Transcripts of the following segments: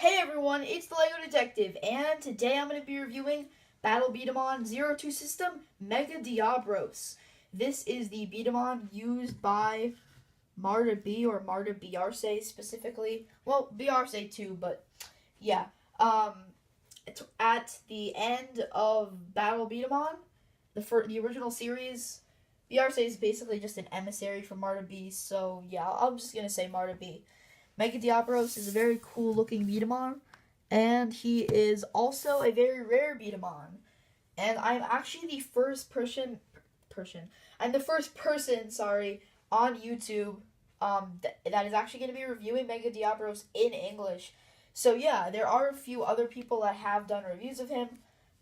Hey everyone, it's the LEGO Detective, and today I'm going to be reviewing Battle B-Daman 02 System Mega Diabros. This is the B-Daman used by Marta B, or Marta Biarse specifically. Well, Biarse too, but yeah. It's at the end of Battle B-Daman, the original series. Biarse is basically just an emissary for Marta B, so yeah, I'm just going to say Marta B. Mega Diablos is a very cool looking B-Daman, and he is also a very rare B-Daman. And I'm actually the first person on YouTube that is actually going to be reviewing Mega Diablos in English. So yeah, there are a few other people that have done reviews of him,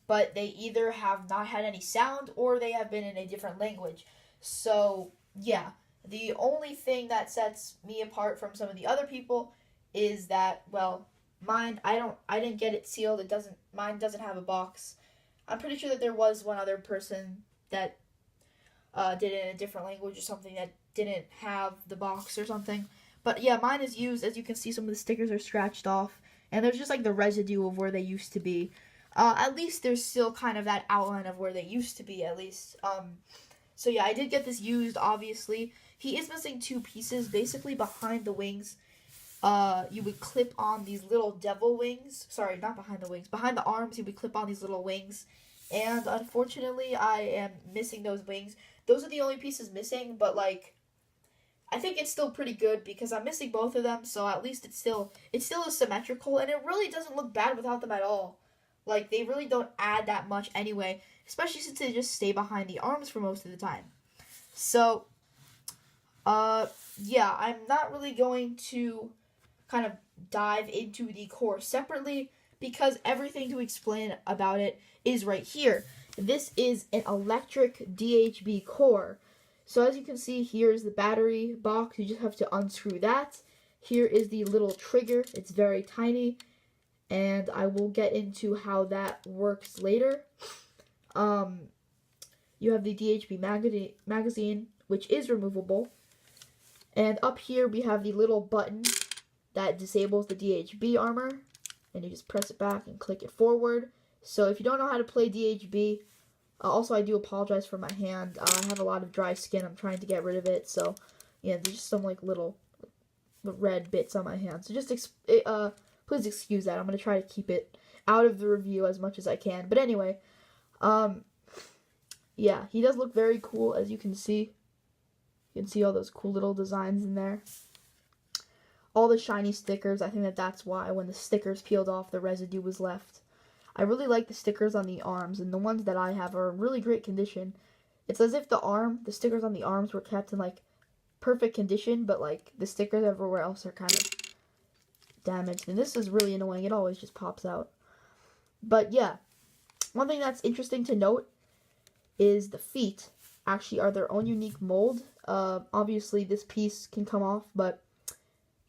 but they either have not had any sound or they have been in a different language. So yeah, the only thing that sets me apart from some of the other people is that, well, I didn't get it sealed. Mine doesn't have a box. I'm pretty sure that there was one other person that did it in a different language or something that didn't have the box or something. But yeah, mine is used. As you can see, some of the stickers are scratched off, and there's just like the residue of where they used to be. At least there's still kind of that outline of where they used to be, at least. So yeah, I did get this used, obviously. He is missing two pieces. Basically, behind the wings, you would clip on these little devil wings. Sorry, not behind the wings. Behind the arms, you would clip on these little wings. And unfortunately, I am missing those wings. Those are the only pieces missing, but like, I think it's still pretty good because I'm missing both of them, so at least it's still is symmetrical, and it really doesn't look bad without them at all. Like, they really don't add that much anyway, especially since they just stay behind the arms for most of the time. So, yeah, I'm not really going to kind of dive into the core separately because everything to explain about it is right here. This is an electric DHB core. So as you can see, here is the battery box. You just have to unscrew that. Here is the little trigger. It's very tiny, and I will get into how that works later. You have the DHB magazine, which is removable. And up here we have the little button that disables the DHB armor, and you just press it back and click it forward. So if you don't know how to play DHB, also I do apologize for my hand. I have a lot of dry skin. I'm trying to get rid of it. So yeah, there's just some like little red bits on my hand. So just please excuse that. I'm gonna try to keep it out of the review as much as I can. But anyway, yeah, he does look very cool, as you can see. You can see all those cool little designs in there. All the shiny stickers. I think that's why when the stickers peeled off, the residue was left. I really like the stickers on the arms, and the ones that I have are in really great condition. It's as if the stickers on the arms were kept in like perfect condition, but like the stickers everywhere else are kind of damaged. And this is really annoying. It always just pops out. But yeah, one thing that's interesting to note is the feet actually are their own unique mold. Obviously this piece can come off, but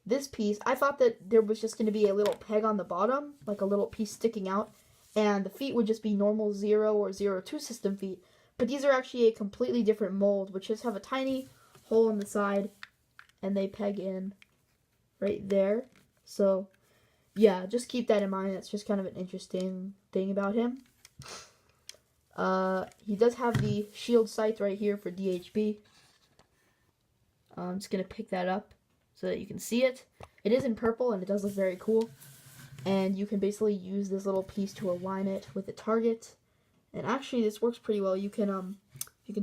this piece, I thought that there was just going to be a little peg on the bottom, like a little piece sticking out, and the feet would just be normal 0 or 02 system feet. But these are actually a completely different mold, which just have a tiny hole on the side, and they peg in right there. So yeah, just keep that in mind. That's just kind of an interesting thing about him. He does have the shield sights right here for DHB. I'm just going to pick that up so that you can see it. It is in purple, and it does look very cool. And you can basically use this little piece to align it with the target. And actually, this works pretty well. You can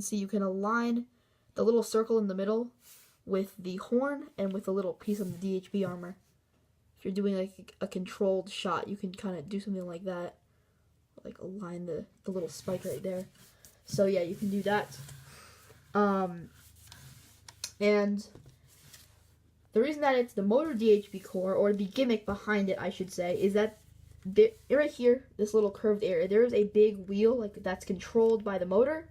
see, you can align the little circle in the middle with the horn and with a little piece of the DHB armor. If you're doing like a controlled shot, you can kind of do something like that. Like align the little spike right there. So yeah, you can do that. And the reason that it's the motor DHB core, or the gimmick behind it, I should say, is that right here, this little curved area, there is a big wheel like that's controlled by the motor,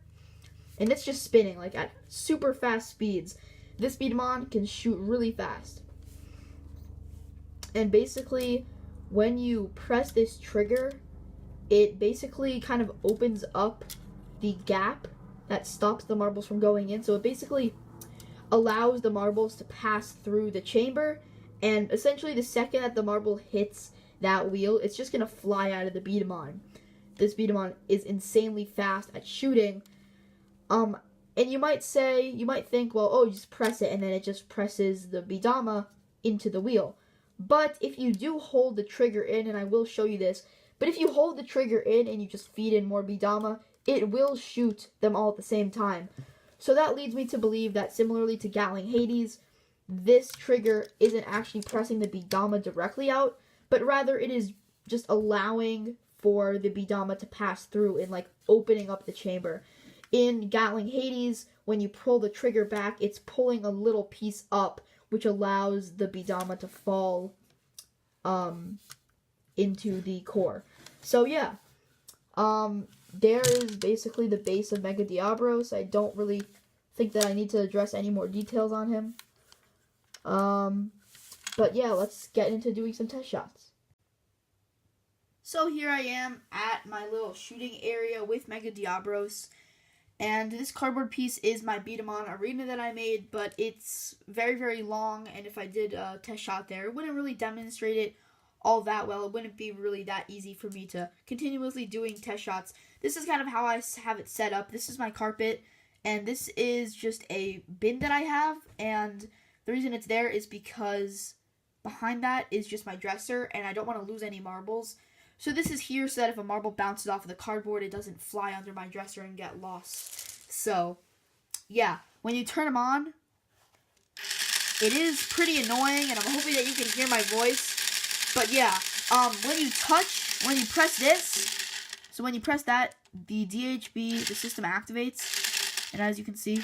and it's just spinning like at super fast speeds. This B-Daman can shoot really fast. And basically, when you press this trigger, it basically kind of opens up the gap that stops the marbles from going in. So it basically allows the marbles to pass through the chamber, and essentially the second that the marble hits that wheel, it's just going to fly out of the B-Daman. This B-Daman is insanely fast at shooting. And you might think, well, oh, you just press it, and then it just presses the B-Dama into the wheel. But if you do hold the trigger in, and I will show you this, but if you hold the trigger in and you just feed in more B-Dama, it will shoot them all at the same time. So that leads me to believe that similarly to Gatling Hades, this trigger isn't actually pressing the B-Dama directly out, but rather it is just allowing for the B-Dama to pass through and like opening up the chamber. In Gatling Hades, when you pull the trigger back, it's pulling a little piece up, which allows the B-Dama to fall into the core. So yeah, there is basically the base of Mega Diablos. I don't really think that I need to address any more details on him. But yeah, let's get into doing some test shots. So here I am at my little shooting area with Mega Diablos. And this cardboard piece is my B-Daman arena that I made, but it's very, very long, and if I did a test shot there, it wouldn't really demonstrate it all that well. It wouldn't be really that easy for me to continuously doing test shots. This is kind of how I have it set up. This is my carpet, and this is just a bin that I have, and the reason it's there is because behind that is just my dresser, and I don't want to lose any marbles. So this is here so that if a marble bounces off of the cardboard, it doesn't fly under my dresser and get lost. So, yeah, when you turn them on, it is pretty annoying, and I'm hoping that you can hear my voice. But yeah, when you press this, so when you press that, the DHB, the system activates, and as you can see,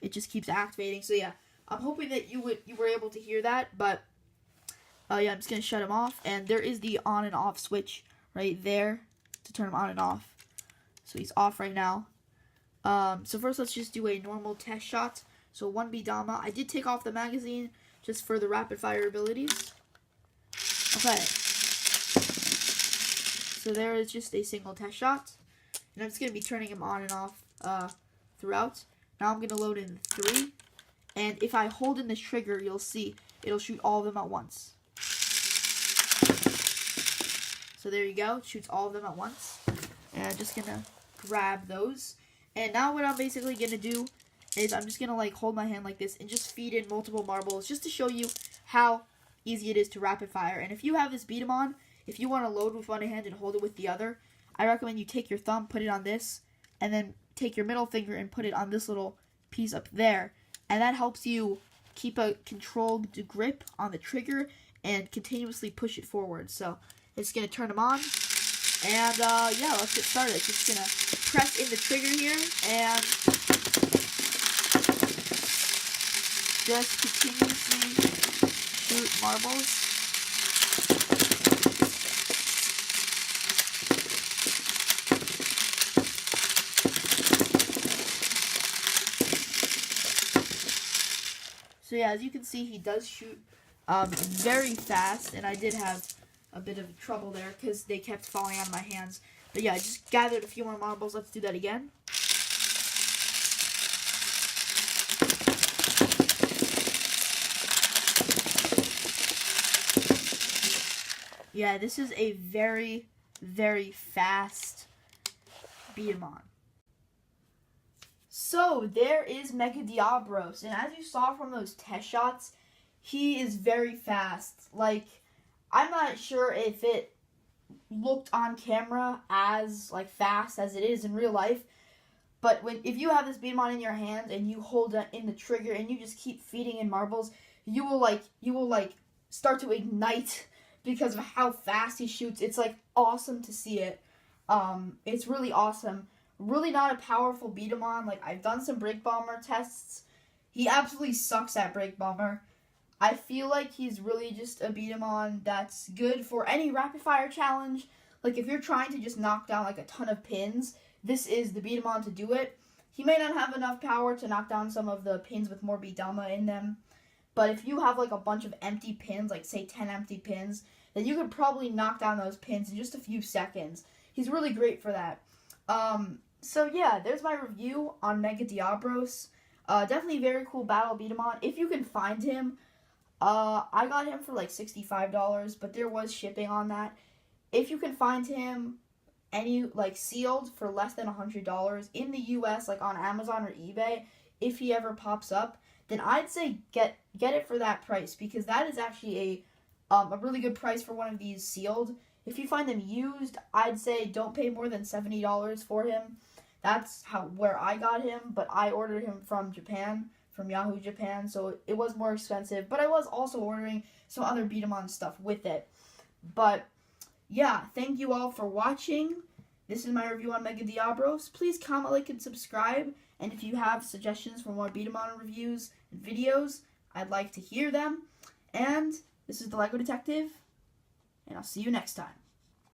it just keeps activating. So yeah, I'm hoping that you were able to hear that, but yeah, I'm just going to shut them off. And there is the on and off switch right there to turn them on and off. So he's off right now. So first, let's just do a normal test shot. So 1 B-Dama. I did take off the magazine just for the rapid fire abilities. Okay. So there is just a single test shot. And I'm just going to be turning him on and off throughout. Now I'm going to load in 3. And if I hold in this trigger, you'll see it'll shoot all of them at once. So there you go, shoots all of them at once. And I'm just gonna grab those. And now what I'm basically gonna do is I'm just gonna like hold my hand like this and just feed in multiple marbles just to show you how easy it is to rapid fire. And if you have this B-Daman, if you want to load with one hand and hold it with the other, I recommend you take your thumb, put it on this, and then take your middle finger and put it on this little piece up there. And that helps you keep a controlled grip on the trigger and continuously push it forward. So it's going to turn them on. And yeah, let's get started. Just going to press in the trigger here and just continuously shoot marbles. So yeah, as you can see, he does shoot very fast, and I did have a bit of trouble there because they kept falling out of my hands. But yeah, I just gathered a few more marbles. Let's do that again. Yeah, this is a very, very fast B-Daman. So, there is Mega Diablos, and as you saw from those test shots, he is very fast. Like, I'm not sure if it looked on camera as, like, fast as it is in real life, but if you have this B-Daman in your hand and you hold in the trigger and you just keep feeding in marbles, you will start to ignite because of how fast he shoots. It's, like, awesome to see it. It's really awesome. Really not a powerful B-Daman. Like, I've done some Break Bomber tests. He absolutely sucks at Break Bomber. I feel like he's really just a B-Daman that's good for any rapid fire challenge. Like, if you're trying to just knock down, like, a ton of pins, this is the B-Daman to do it. He may not have enough power to knock down some of the pins with more B-Dama in them. But if you have, like, a bunch of empty pins, like, say 10 empty pins, then you could probably knock down those pins in just a few seconds. He's really great for that. So yeah, there's my review on Mega Diablos. Definitely very cool battle B-Daman. If you can find him, I got him for like $65, but there was shipping on that. If you can find him any like sealed for less than $100 in the US, like on Amazon or eBay, if he ever pops up, then I'd say get it for that price, because that is actually a really good price for one of these sealed. If you find them used, I'd say don't pay more than $70 for him. That's where I got him, but I ordered him from Japan, from Yahoo Japan, so it was more expensive. But I was also ordering some other B-Daman stuff with it. But yeah, thank you all for watching. This is my review on Mega Diablos. Please comment, like, and subscribe. And if you have suggestions for more B-Daman reviews and videos, I'd like to hear them. And this is the Lego Detective, and I'll see you next time.